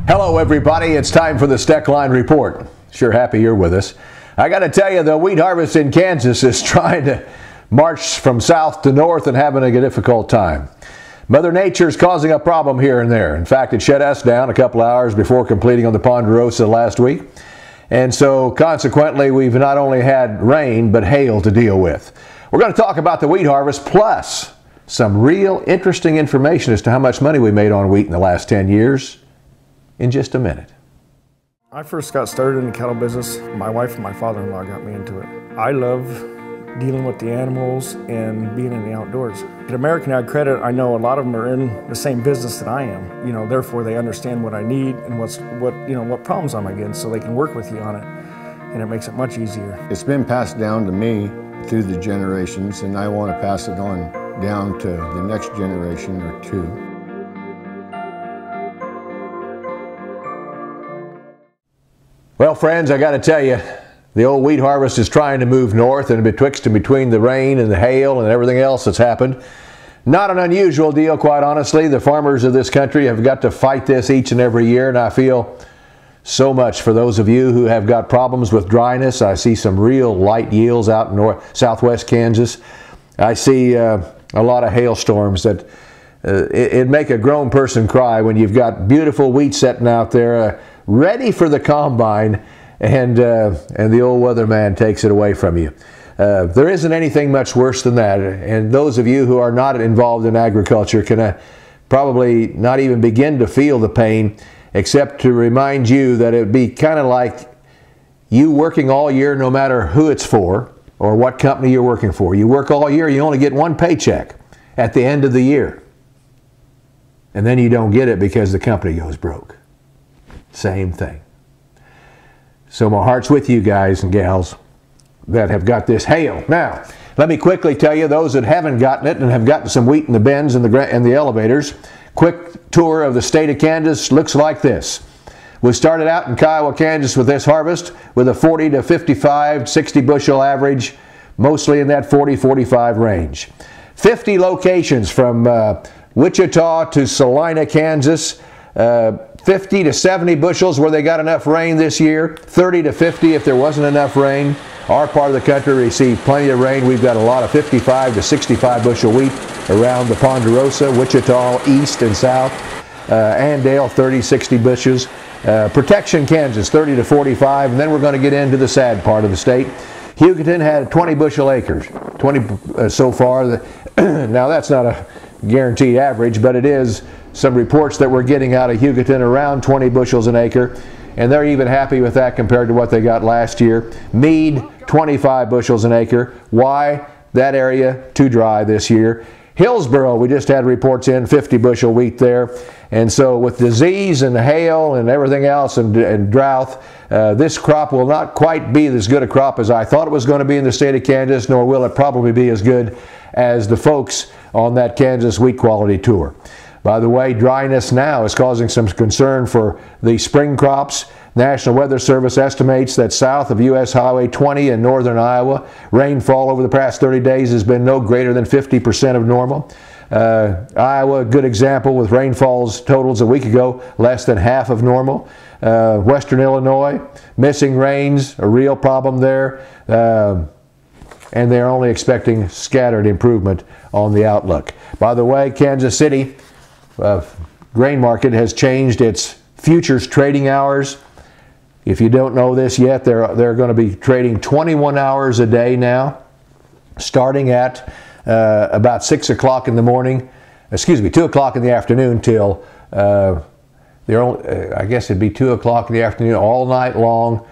Hello everybody, it's time for the Steckline Report. Sure happy you're with us. I got to tell you, the wheat harvest in Kansas is trying to march from south to north and having a difficult time. Mother Nature is causing a problem here and there. In fact, it shut us down a couple hours before completing on the Ponderosa last week. And so consequently, we've not only had rain, but hail to deal with. We're going to talk about the wheat harvest plus some real interesting information as to how much money we made on wheat in the last 10 years in just a minute. I first got started in the cattle business. My wife and my father-in-law got me into it. I love dealing with the animals and being in the outdoors. At American Ag Credit, I know a lot of them are in the same business that I am. Therefore they understand what I need and what problems I'm against, so they can work with you on it, and it makes it much easier. It's been passed down to me through the generations, and I want to pass it on down to the next generation or two. Well, friends, I got to tell you, the old wheat harvest is trying to move north, and betwixt and between the rain and the hail and everything else that's happened. Not an unusual deal, quite honestly. The farmers of this country have got to fight this each and every year, and I feel so much for those of you who have got problems with dryness. I see some real light yields out in southwest Kansas. I see a lot of hailstorms that it'd make a grown person cry when you've got beautiful wheat sitting out there ready for the combine, and the old weatherman takes it away from you. There isn't anything much worse than that, and those of you who are not involved in agriculture can probably not even begin to feel the pain, except to remind you that it would be kind of like you working all year, no matter who it's for or what company you're working for. You work all year, you only get one paycheck at the end of the year, and then you don't get it because the company goes broke. Same thing. So my heart's with you guys and gals that have got this hail. Now, let me quickly tell you, those that haven't gotten it and have gotten some wheat in the bins and the elevators, quick tour of the state of Kansas looks like this. We started out in Kiowa, Kansas with this harvest with a 40 to 55, 60 bushel average, mostly in that 40-45 range. 50 locations from Wichita to Salina, Kansas. 50 to 70 bushels where they got enough rain this year, 30 to 50 if there wasn't enough rain. Our part of the country received plenty of rain. We've got a lot of 55 to 65 bushel wheat around the Ponderosa, Wichita, east and south. Andale, 30, 60 bushels. Protection, Kansas, 30 to 45, and then we're going to get into the sad part of the state. Hugoton had 20 bushel acres, 20 so far. Now that's not a guaranteed average, but it is some reports that we're getting out of Hugoton around 20 bushels an acre, and they're even happy with that compared to what they got last year. Meade, 25 bushels an acre. Why? That area too dry this year. Hillsboro, we just had reports in 50 bushel wheat there, and so with disease and hail and everything else and drought, this crop will not quite be as good a crop as I thought it was going to be in the state of Kansas, nor will it probably be as good as the folks on that Kansas wheat quality tour. By the way, dryness now is causing some concern for the spring crops. National Weather Service estimates that south of U.S. Highway 20 in northern Iowa, rainfall over the past 30 days has been no greater than 50% of normal. Iowa, a good example, with rainfalls totals a week ago, less than half of normal. Western Illinois, missing rains, a real problem there. And they're only expecting scattered improvement on the outlook. By the way, Kansas City grain market has changed its futures trading hours. If you don't know this yet, they're going to be trading 21 hours a day now, starting at about 6 o'clock in the morning, 2 o'clock in the afternoon till, I guess it'd be 2 o'clock in the afternoon all night long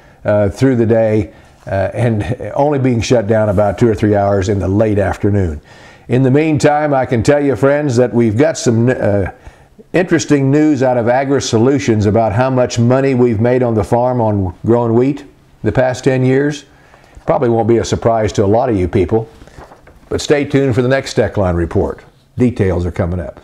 through the day, and only being shut down about 2 or 3 hours in the late afternoon. In the meantime, I can tell you, friends, that we've got some interesting news out of Agri-Solutions about how much money we've made on the farm on growing wheat the past 10 years. Probably won't be a surprise to a lot of you people, but stay tuned for the next Steckline Report. Details are coming up.